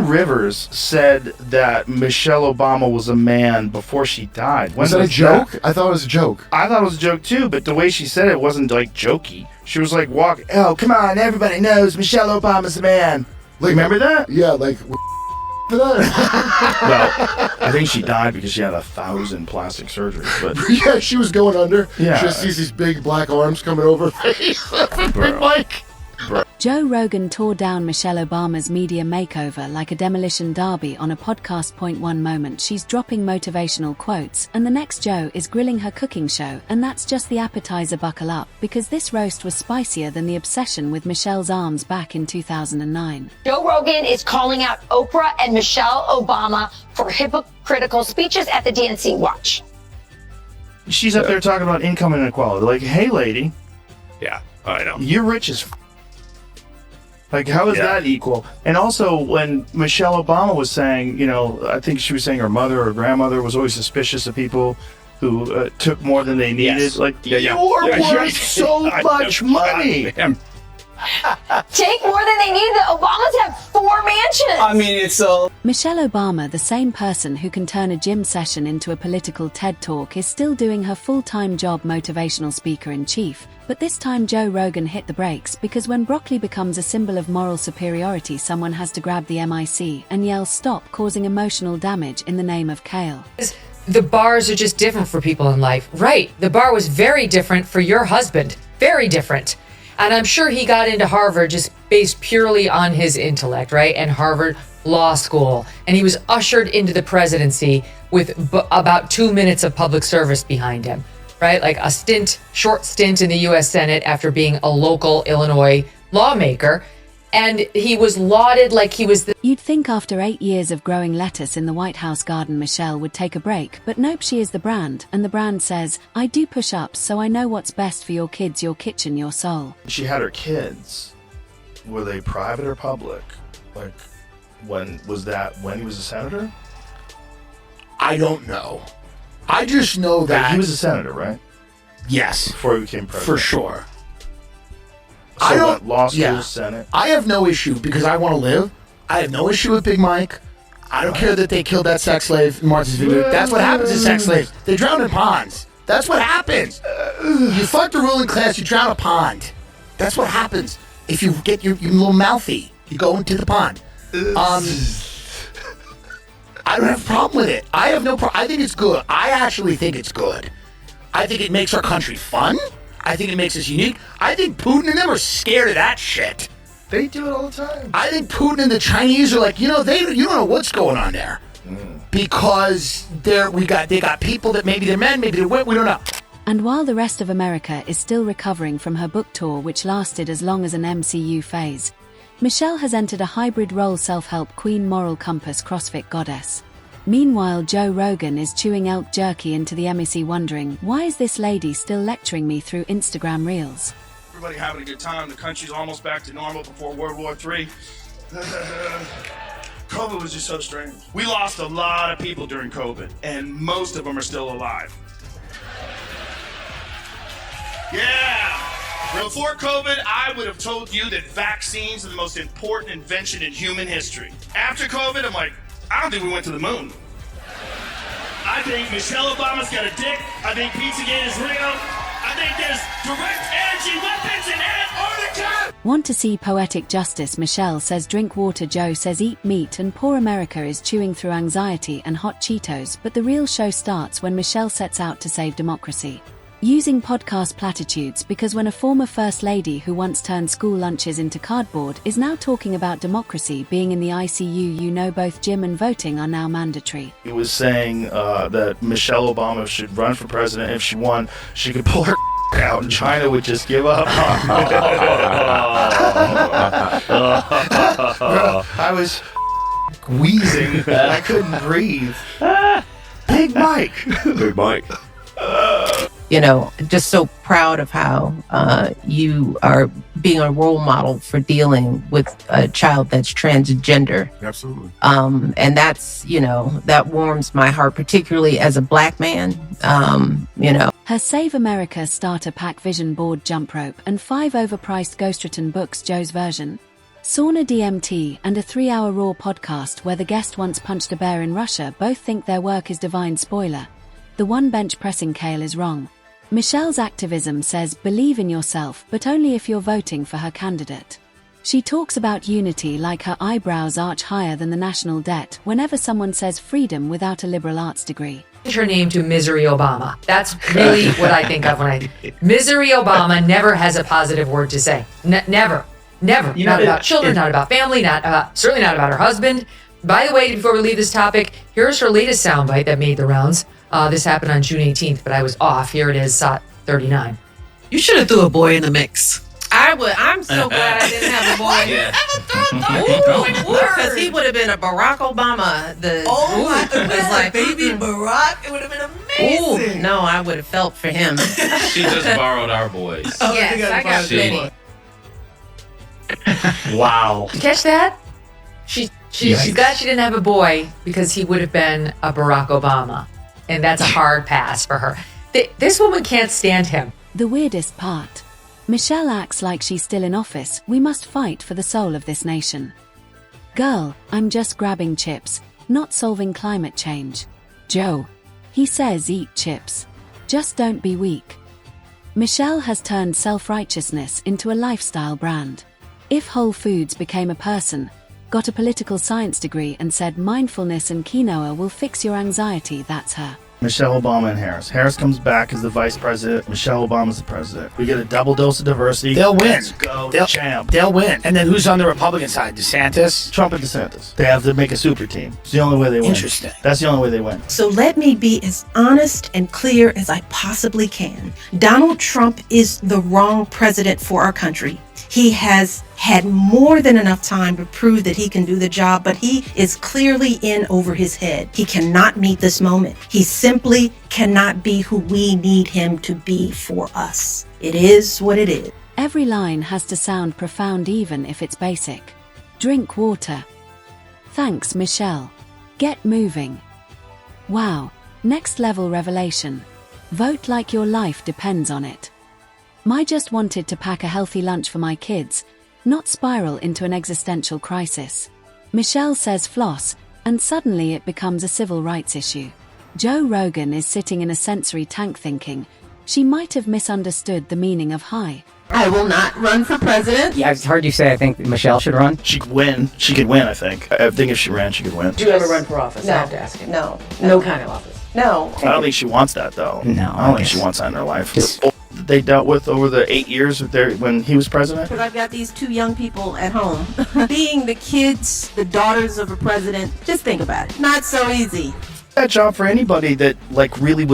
Joan Rivers said that Michelle Obama was a man before she died. Was that a joke? I thought it was a joke. I thought it was a joke too, but the way she said it wasn't like jokey. She was like, oh, come on, everybody knows Michelle Obama's a man. Like, remember that? Yeah, like, for that. Well, I think she died because she had 1,000 plastic surgeries. But yeah, she was going under. Yeah. She just sees these big black arms coming over her face. Big Mike. Joe Rogan tore down Michelle Obama's media makeover like a demolition derby on a podcast. One moment she's dropping motivational quotes, and the next Joe is grilling her cooking show, and that's just the appetizer. Buckle up, because this roast was spicier than the obsession with Michelle's arms back in 2009. Joe Rogan is calling out Oprah and Michelle Obama for hypocritical speeches at the DNC. Watch. She's up there talking about income inequality. Like, hey, lady. Yeah, I know. You're rich as Like, how is that equal? And also, when Michelle Obama was saying, you know, I think she was saying her mother or grandmother was always suspicious of people who took more than they needed. Yes. Like, you're worth so much money. Take more than they need. The Obamas have 4 mansions. I mean, it's so... Michelle Obama, the same person who can turn a gym session into a political TED Talk, is still doing her full-time job motivational speaker-in-chief. But this time Joe Rogan hit the brakes, because when broccoli becomes a symbol of moral superiority, someone has to grab the mic and yell stop, causing emotional damage in the name of kale. The bars are just different for people in life. Right. The bar was very different for your husband. Very different. And I'm sure he got into Harvard just based purely on his intellect, right? And Harvard Law School. And he was ushered into the presidency with about 2 minutes of public service behind him, right? Like a short stint in the U.S. Senate after being a local Illinois lawmaker. And he was lauded like he was the... You'd think after 8 years of growing lettuce in the White House garden, Michelle would take a break, but nope, she is the brand, and the brand says, I do push-ups, so I know what's best for your kids, your kitchen, your soul. She had her kids. Were they private or public? Like, when was that, when he was a senator? I don't know. I just know that... He was a senator, right? Yes. Before he became president. For sure. So I don't, law school, Senate. I have no issue because I want to live. I have no issue with Big Mike. I don't care that they killed that sex slave in Martha's Vineyard. That's what happens to sex slaves. They drown in ponds. That's what happens. You fuck the ruling class, you drown a pond. That's what happens. If you get your little mouthy, you go into the pond. I don't have a problem with it. I have no problem. I think it's good. I actually think it's good. I think it makes our country fun. I think it makes us unique. I think Putin and them are scared of that shit. They do it all the time. I think Putin and the Chinese are like, you know, you don't know what's going on there. Because they got people that maybe they're men, maybe they're women, we don't know. And while the rest of America is still recovering from her book tour, which lasted as long as an MCU phase, Michelle has entered a hybrid role: self-help queen, moral compass, CrossFit goddess. Meanwhile, Joe Rogan is chewing elk jerky into the MEC, wondering, why is this lady still lecturing me through Instagram Reels? Everybody having a good time. The country's almost back to normal before World War III. COVID was just so strange. We lost a lot of people during COVID, and most of them are still alive. Yeah! Before COVID, I would have told you that vaccines are the most important invention in human history. After COVID, I'm like, I don't think we went to the moon. I think Michelle Obama's got a dick. I think Pizzagate is real. I think there's direct energy weapons in Antarctica. Want to see poetic justice? Michelle says drink water, Joe says eat meat, and poor America is chewing through anxiety and hot Cheetos. But the real show starts when Michelle sets out to save democracy. Using podcast platitudes, because when a former First Lady who once turned school lunches into cardboard is now talking about democracy being in the ICU, you know both gym and voting are now mandatory. He was saying that Michelle Obama should run for president. If she won, she could pull her out and China would just give up. I was wheezing. I couldn't breathe. Big Mike. Big Mike. You know, just so proud of how you are being a role model for dealing with a child that's transgender. Absolutely. And that's, you know, that warms my heart, particularly as a Black man, you know. Her Save America starter pack, vision board, jump rope, and 5 overpriced ghost written books, Joe's version. Sauna DMT and a 3-hour Raw podcast where the guest once punched a bear in Russia both think their work is divine. Spoiler: the one bench pressing kale is wrong. Michelle's activism says believe in yourself, but only if you're voting for her candidate. She talks about unity like her eyebrows arch higher than the national debt whenever someone says freedom without a liberal arts degree. Change her name to Misery Obama. That's really what I think of when Misery Obama never has a positive word to say. Never. Not about children, not about family, certainly not about her husband. By the way, before we leave this topic, here's her latest soundbite that made the rounds. This happened on June 18th, but I was off. Here it is, SOT 39. You should have threw a boy in the mix. I would. I'm so glad I didn't have a boy. Because he would have been a Barack Obama. Baby Barack. It would have been amazing. Ooh, no, I would have felt for him. She just borrowed our boys. Yes, I got many. Wow. Did you catch that? She's glad she didn't have a boy because he would have been a Barack Obama. And that's a hard pass for her. This woman can't stand him. The weirdest part: Michelle acts like she's still in office. We must fight for the soul of this nation. Girl, I'm just grabbing chips, not solving climate change. Joe. He says eat chips. Just don't be weak. Michelle has turned self-righteousness into a lifestyle brand. If Whole Foods became a person, got a political science degree and said mindfulness and quinoa will fix your anxiety, that's her. Michelle Obama and Harris. Harris comes back as the vice president. Michelle Obama's the president. We get a double dose of diversity. They'll win. Let's go, champ. They'll win. And then who's on the Republican side? DeSantis? Trump and DeSantis. They have to make a super team. It's the only way they win. Interesting. That's the only way they win. So let me be as honest and clear as I possibly can. Donald Trump is the wrong president for our country. He has had more than enough time to prove that he can do the job, but he is clearly in over his head. He cannot meet this moment. He simply cannot be who we need him to be for us. It is what it is. Every line has to sound profound even if it's basic. Drink water. Thanks, Michelle. Get moving. Wow, next level revelation. Vote like your life depends on it. I just wanted to pack a healthy lunch for my kids, not spiral into an existential crisis. Michelle says floss, and suddenly it becomes a civil rights issue. Joe Rogan is sitting in a sensory tank thinking, she might have misunderstood the meaning of hi. I will not run for president. Yeah, I've heard you say I think Michelle should run. She could win. She could win, I think. I think if she ran, she could win. Did you ever run for office? No. I have to ask you. No. No kind of office. No. I don't think she wants that, though. No, I don't I think she guess. wants that in her life. That they dealt with over the 8 years when he was president. Because I've got these two young people at home. Being the kids, the daughters of a president, just think about it. Not so easy. That job for anybody that really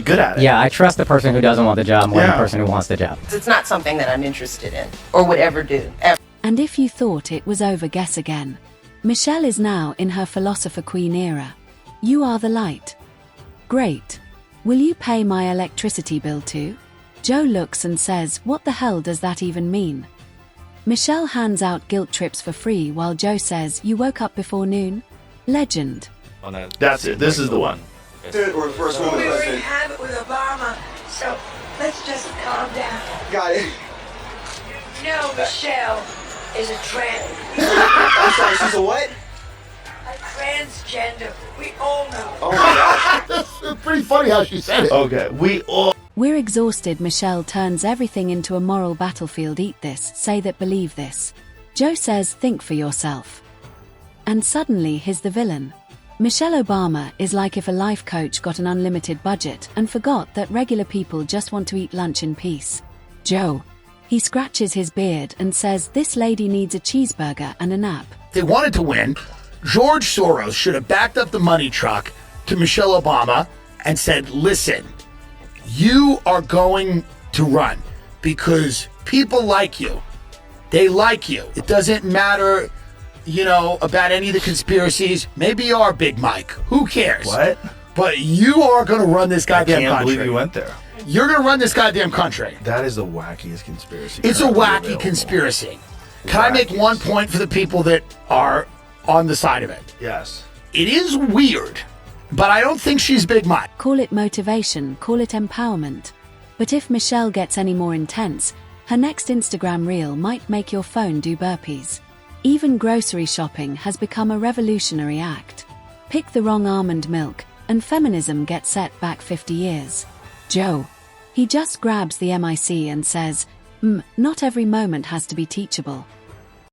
good at it. Yeah, I trust the person who doesn't want the job more than the person who wants the job. It's not something that I'm interested in or would ever do. Ever. And if you thought it was over, guess again. Michelle is now in her philosopher queen era. You are the light. Great. Will you pay my electricity bill too? Joe looks and says, what the hell does that even mean? Michelle hands out guilt trips for free while Joe says, you woke up before noon? Legend. That's it. This is the one. We're the first woman We already president. have it with Obama, so let's just calm down. Got it. No, Michelle is a I'm sorry, she's a what? a transgender. We all know. Oh my gosh. It's pretty funny how she said it. Okay, We're exhausted. Michelle turns everything into a moral battlefield. Eat this, say that, believe this. Joe says, think for yourself. And suddenly he's the villain. Michelle Obama is like if a life coach got an unlimited budget and forgot that regular people just want to eat lunch in peace. Joe. He scratches his beard and says this lady needs a cheeseburger and a nap. They wanted to win. George Soros should have backed up the money truck to Michelle Obama and said, listen, you are going to run because people like you. They like you. It doesn't matter, about any of the conspiracies. Maybe you are Big Mike. Who cares? What? But you are going to run this goddamn I can't country. believe you went there. You're going to run this goddamn country. That is the wackiest conspiracy. It's a currently wacky available. conspiracy. Can I make one point for the people that are on the side of it? Yes. It is weird, but I don't think she's Big Mike. Call it motivation, call it empowerment. But if Michelle gets any more intense, her next Instagram reel might make your phone do burpees. Even grocery shopping has become a revolutionary act. Pick the wrong almond milk, and feminism gets set back 50 years. Joe. He just grabs the mic and says, not every moment has to be teachable.